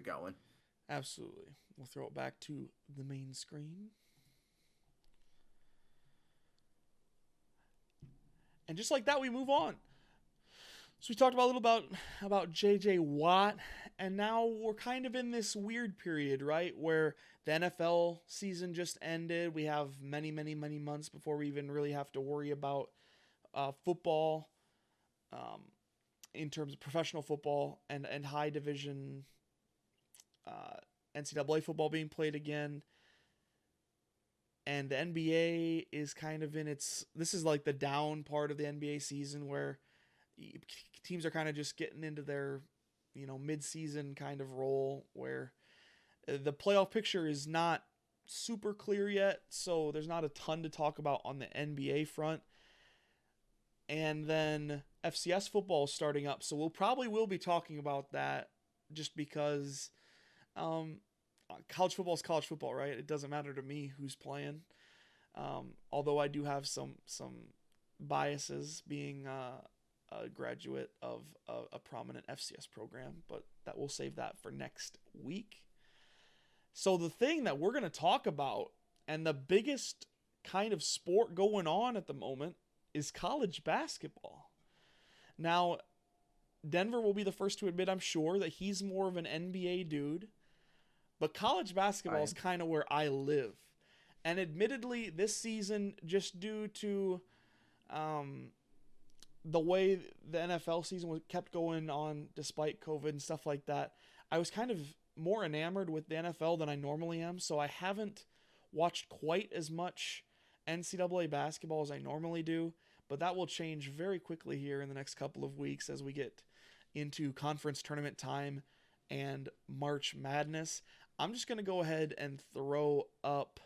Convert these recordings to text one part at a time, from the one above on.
going. Absolutely. We'll throw it back to the main screen. And just like that, we move on. So we talked about a little about J.J. Watt, and now we're kind of in this weird period, right, where the NFL season just ended. We have many, many, many months before we even really have to worry about football, um, in terms of professional football and high division uh, NCAA football being played again. And the NBA is kind of in its. This is like the down part of the NBA season where teams are kind of just getting into their, mid-season kind of role where the playoff picture is not super clear yet, so there's not a ton to talk about on the NBA front. And then FCS football is starting up, so we'll probably will be talking about that just because um, college football is college football, right? It doesn't matter to me who's playing. Although I do have some biases being a graduate of a prominent FCS program, but that we'll save that for next week. So the thing that we're going to talk about and the biggest kind of sport going on at the moment is college basketball. Now, Denver will be the first to admit, I'm sure, that he's more of an NBA dude, but college basketball is Right. kind of where I live. And admittedly, this season, just due to um, the way the NFL season was kept going on despite COVID and stuff like that, I was kind of more enamored with the NFL than I normally am. So I haven't watched quite as much NCAA basketball as I normally do, but that will change very quickly here in the next couple of weeks as we get into conference tournament time and March Madness. I'm just going to go ahead and throw up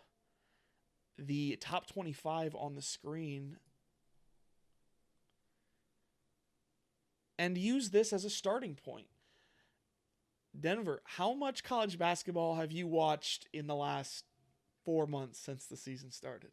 the top 25 on the screen and use this as a starting point. Denver, how much college basketball have you watched in the last 4 months since the season started?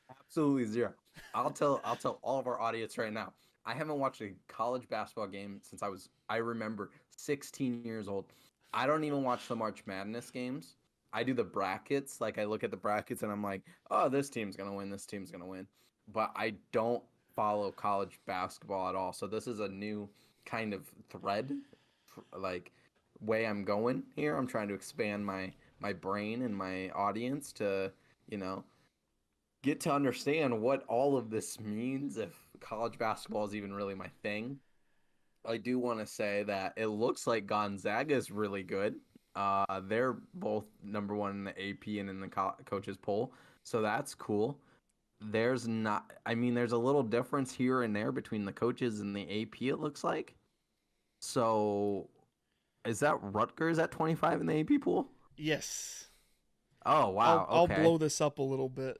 Absolutely zero. I'll tell all of our audience right now. I haven't watched a college basketball game since I remember 16 years old. I don't even watch the March Madness games. I do the brackets. Like I look at the brackets and I'm like, oh, this team's gonna win. This team's gonna win. But I don't follow college basketball at all. So this is a new kind of thread, like way I'm going here. I'm trying to expand my brain and my audience to you know get to understand what all of this means if college basketball is even really my thing. I do want to say that it looks like Gonzaga is really good. They're both number one in the AP and in the coaches poll, so that's cool. There's not, I mean, there's a little difference here and there between the coaches and the AP. It looks like. So, is that Rutgers at 25 in the AP pool? Yes. Oh I'll wow, I'll okay. blow this up a little bit.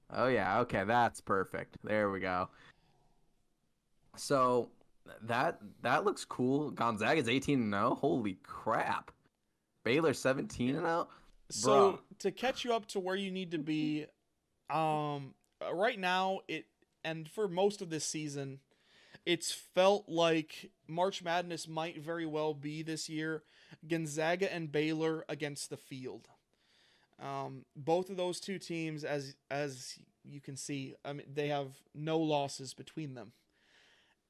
Oh yeah, okay, that's perfect. There we go. So that looks cool. Gonzaga's 18 and 0. Holy crap. Baylor 17 and 0. Bro. So to catch you up to where you need to be, right now it and for most of this season, it's felt like March Madness might very well be this year Gonzaga and Baylor against the field. Both of those two teams, as you can see, I mean, they have no losses between them.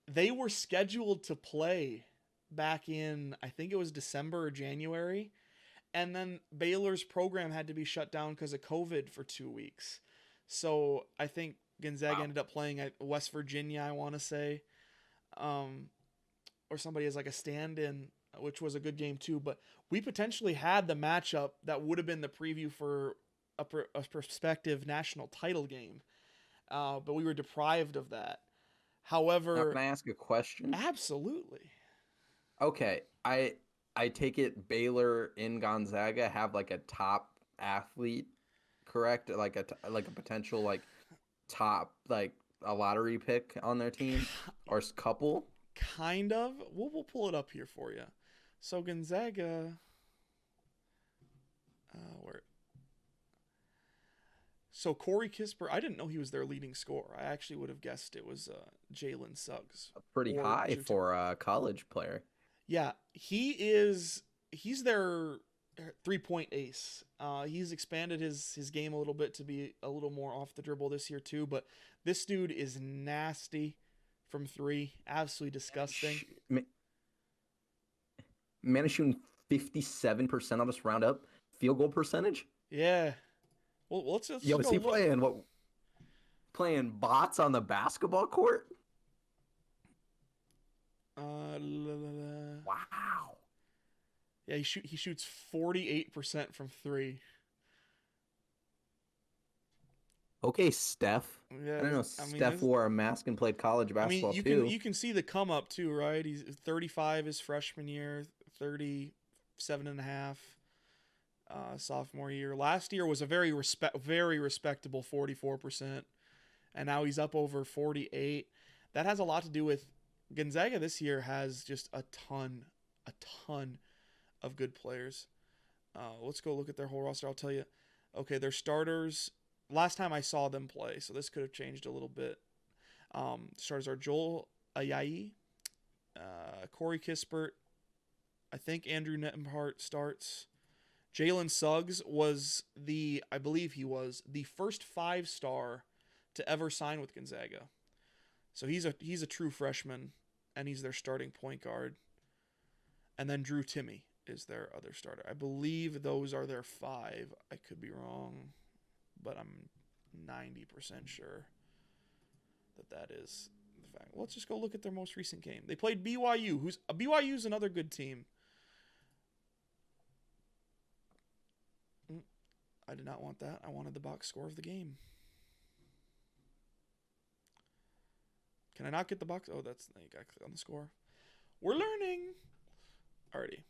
They were scheduled to play back in, I think it was December or January, and then Baylor's program had to be shut down because of COVID for 2 weeks. So I think Gonzaga Wow. ended up playing at West Virginia, I want to say, um, or somebody as like a stand-in, which was a good game too. But we potentially had the matchup that would have been the preview for a prospective national title game, but we were deprived of that. Now can However, I ask a question? absolutely. Okay. I take it Baylor in Gonzaga have like a top athlete, correct? Like like a potential like top like a lottery pick on their team or couple. Kind of. We'll pull it up here for you. So Gonzaga, where? So Corey Kisper, I didn't know he was their leading scorer. I actually would have guessed it was Jalen Suggs Pretty or high Jute. for a college player. Yeah, he's their 3-point ace. He's expanded his game a little bit to be a little more off the dribble this year too, but this dude is nasty from three. Absolutely disgusting. Man is shooting 57% on this roundup field goal percentage. Yeah. Well, let's Yo, is go he look. playing bots on the basketball court? Wow. Yeah, he shoots 48% from three. Okay, Steph. Yeah, I don't know. Steph wore a mask and played college basketball too. you can see the come up too, right? He's 35 his freshman year, 37 and a half sophomore year. Last year was a very respectable 44%, and now he's up over 48. That has a lot to do with Gonzaga this year has just a ton of good players. Let's go look at their whole roster. I'll tell you. Okay, their starters. Last time I saw them play, so this could have changed a little bit. Starters are Joel Ayayi, Corey Kispert. I think Andrew Nembhard starts. Jalen Suggs I believe he was the first 5-star to ever sign with Gonzaga. So he's a true freshman, and he's their starting point guard. And then Drew Timme is their other starter. I believe those are their 5. I could be wrong, but I'm 90% sure that is the fact. Let's just go look at their most recent game. They played BYU, BYU's another good team. I did not want that. I wanted the box score of the game. Can I not get the box? Oh, you gotta click on the score. We're learning. Alrighty.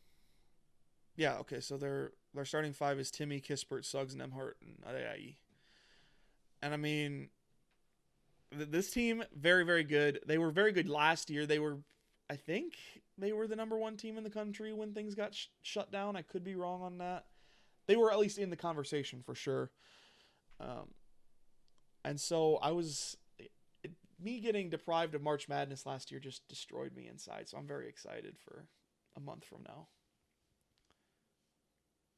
Yeah, okay, so their starting 5 is Timme, Kispert, Suggs, Nembhard, and Ayayi. And I mean, this team, very, very good. They were very good last year. I think they were the number 1 team in the country when things got shut down. I could be wrong on that. They were at least in the conversation for sure. And so me getting deprived of March Madness last year just destroyed me inside. So I'm very excited for a month from now.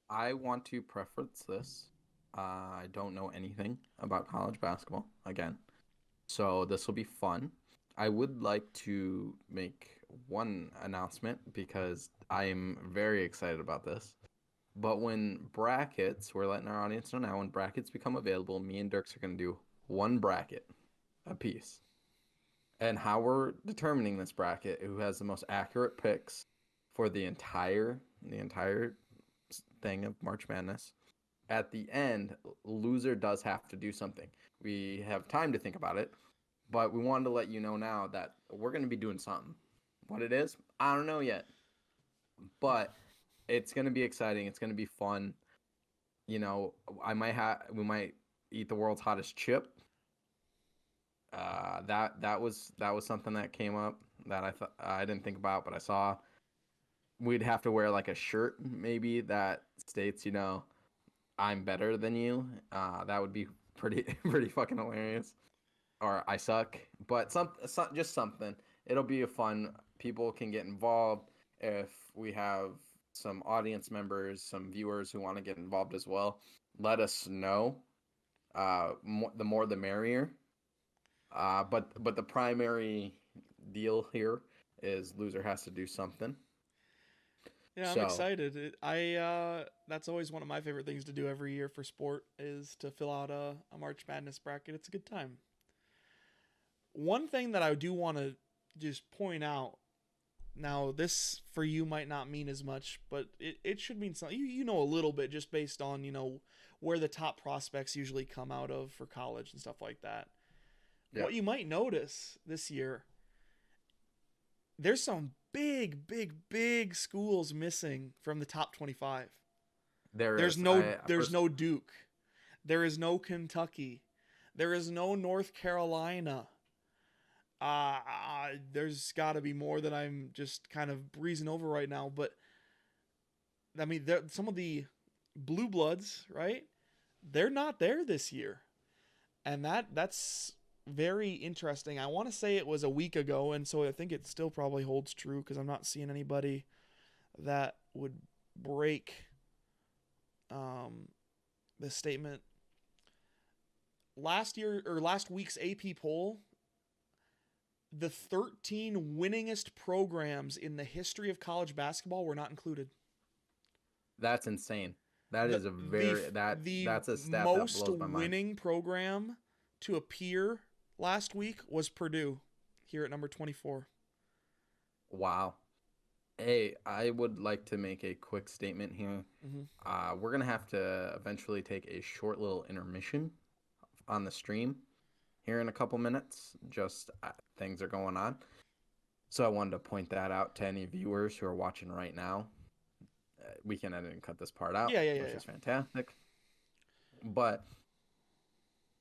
I want to preference this. I don't know anything about college basketball, again. So this will be fun. I would like to make one announcement because I am very excited about this. But when brackets, we're letting our audience know now, when brackets become available, me and Dierks are going to do one bracket apiece. And how we're determining this bracket, who has the most accurate picks for the entire thing of March Madness. At the end, loser does have to do something. We have time to think about it, but we wanted to let you know now that we're going to be doing something. What it is, I don't know yet. But it's going to be exciting. It's going to be fun. You know, we might eat the world's hottest chip. That was something that came up that I didn't think about, but I saw. We'd have to wear like a shirt maybe that states, you know, I'm better than you. That would be pretty fucking hilarious. Or I suck, but just something. It'll be a fun. People can get involved if we have some audience members, some viewers who want to get involved as well. Let us know. The more the merrier. But the primary deal here is loser has to do something. Yeah, I'm excited. That's always one of my favorite things to do every year for sport is to fill out a March Madness bracket. It's a good time. One thing that I do want to just point out, now this for you might not mean as much, but it should mean something. You know a little bit just based on, you know, where the top prospects usually come out of for college and stuff like that. Yeah. What you might notice this year, there's some big schools missing from the top 25. There's no Duke. There is no Kentucky. There is no North Carolina. There's got to be more that I'm just kind of breezing over right now, but I mean, some of the blue bloods, right? They're not there this year, and that's very interesting. I want to say it was a week ago, and so I think it still probably holds true because I'm not seeing anybody that would break the statement. Last week's AP poll, the 13 winningest programs in the history of college basketball were not included. That's insane. That is that's a stat that most blows my mind. winning program to appear last week was Purdue, here at number 24. Wow. Hey, I would like to make a quick statement here. We're gonna have to eventually take a short little intermission on the stream here in a couple minutes. Just things are going on, so I wanted to point that out to any viewers who are watching right now. We can edit and cut this part out, which is fantastic. But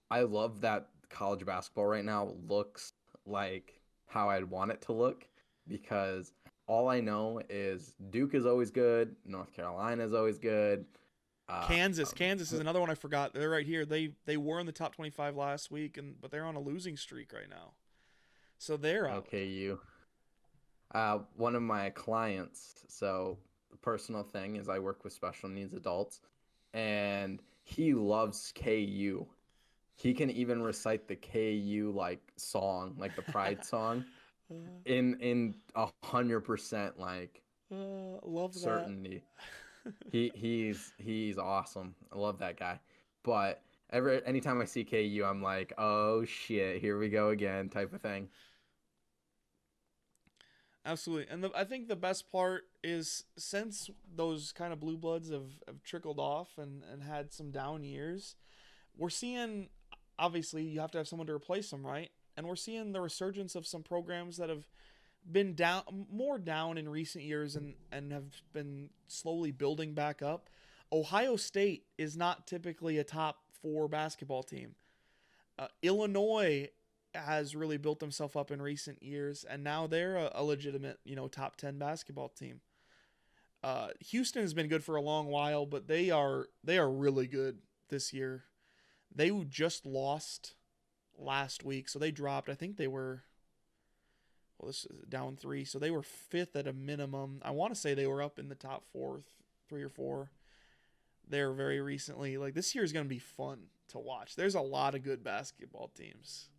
I love that college basketball right now looks like how I'd want it to look, because all I know is Duke is always good, North Carolina is always good. Kansas is another one I forgot. They're right here. They were in the top 25 last week, but they're on a losing streak right now, so they're out. Okay, one of my clients. So the personal thing is I work with special needs adults, and he loves KU. He can even recite the KU like song, like the Pride song, in 100% like love certainty. He's awesome. I love that guy. But anytime I see KU, I'm like, oh shit, here we go again, type of thing. Absolutely. And I think the best part is, since those kind of blue bloods have trickled off and had some down years, we're seeing, obviously you have to have someone to replace them, right? And we're seeing the resurgence of some programs that have been more down in recent years and have been slowly building back up. Ohio State is not typically a top 4 basketball team. Illinois has really built themselves up in recent years, and now they're a legitimate, top 10 basketball team. Houston has been good for a long while, but they are really good this year. They just lost last week, so they dropped. I think they were, this is down 3, so they were 5th at a minimum. I want to say they were up in the top 4, 3 or 4 there very recently. Like, this year is going to be fun to watch. There's a lot of good basketball teams.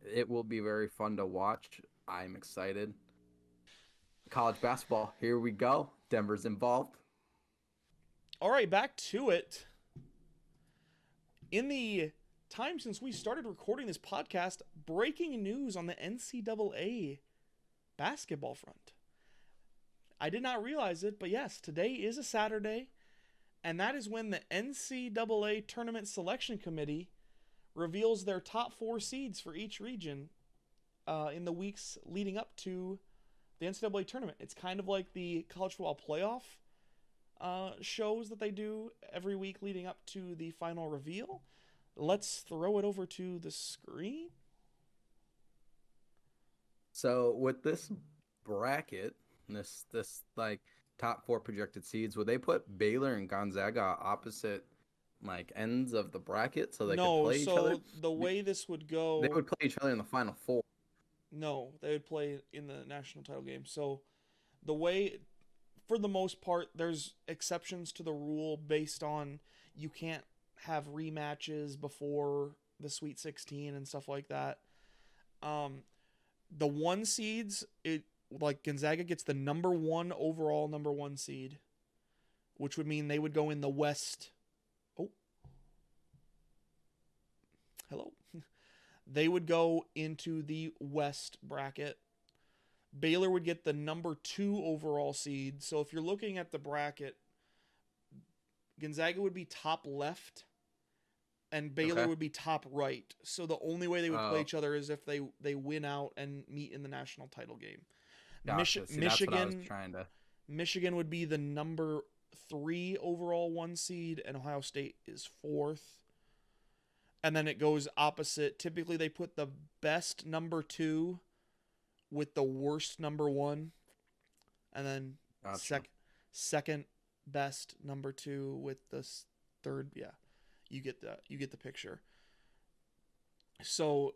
It will be very fun to watch. I'm excited. College basketball, here we go. Denver's involved. All right, back to it. In the time since we started recording this podcast, breaking news on the NCAA basketball front. I did not realize it, but yes, today is a Saturday, and that is when the NCAA Tournament Selection Committee reveals their top 4 seeds for each region in the weeks leading up to the NCAA tournament. It's kind of like the college football playoff shows that they do every week leading up to the final reveal. Let's throw it over to the screen. So with this bracket, this like top 4 projected seeds, would they put Baylor and Gonzaga opposite like ends of the bracket so they could play each other? No, so the way this would go, they would play each other in the final 4. No, they would play in the national title game. So the way, for the most part, there's exceptions to the rule based on you can't have rematches before the Sweet 16 and stuff like that. The 1 seeds, like Gonzaga gets the number 1 overall number 1 seed, which would mean they would go in the West. Hello. They would go into the West bracket. Baylor would get the number 2 overall seed. So if you're looking at the bracket, Gonzaga would be top left and Baylor would be top right. So the only way they would play each other is if they win out and meet in the national title game. Gotcha. See, Michigan, that's what I was trying to... Michigan would be the number 3 overall 1 seed, and Ohio State is 4th. And then it goes opposite. Typically, they put the best number 2 with the worst number 1, and then second best number 2 with the third. Yeah, you get the picture. So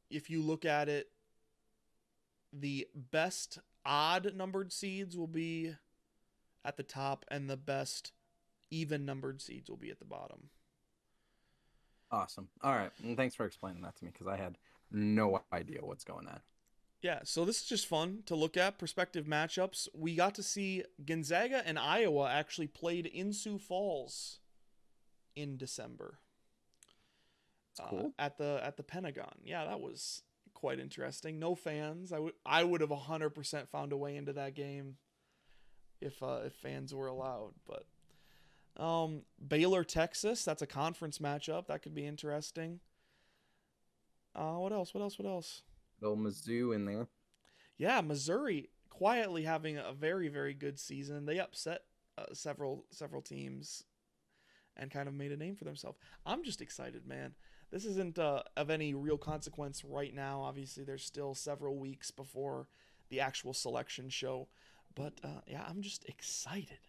if you look at it, the best odd numbered seeds will be at the top, and the best even numbered seeds will be at the bottom. Awesome. All right. And thanks for explaining that to me because I had no idea what's going on. Yeah, so this is just fun to look at, prospective matchups. We got to see Gonzaga and Iowa actually played in Sioux Falls in December. Cool. At the Pentagon. Yeah, that was quite interesting. No fans. I would have 100% found a way into that game if fans were allowed. But Baylor, Texas. That's a conference matchup. That could be interesting. What else? Little Mizzou in there. Yeah, Missouri quietly having a very, very good season. They upset several teams and kind of made a name for themselves. I'm just excited, man. This isn't of any real consequence right now. Obviously, there's still several weeks before the actual selection show. But yeah, I'm just excited.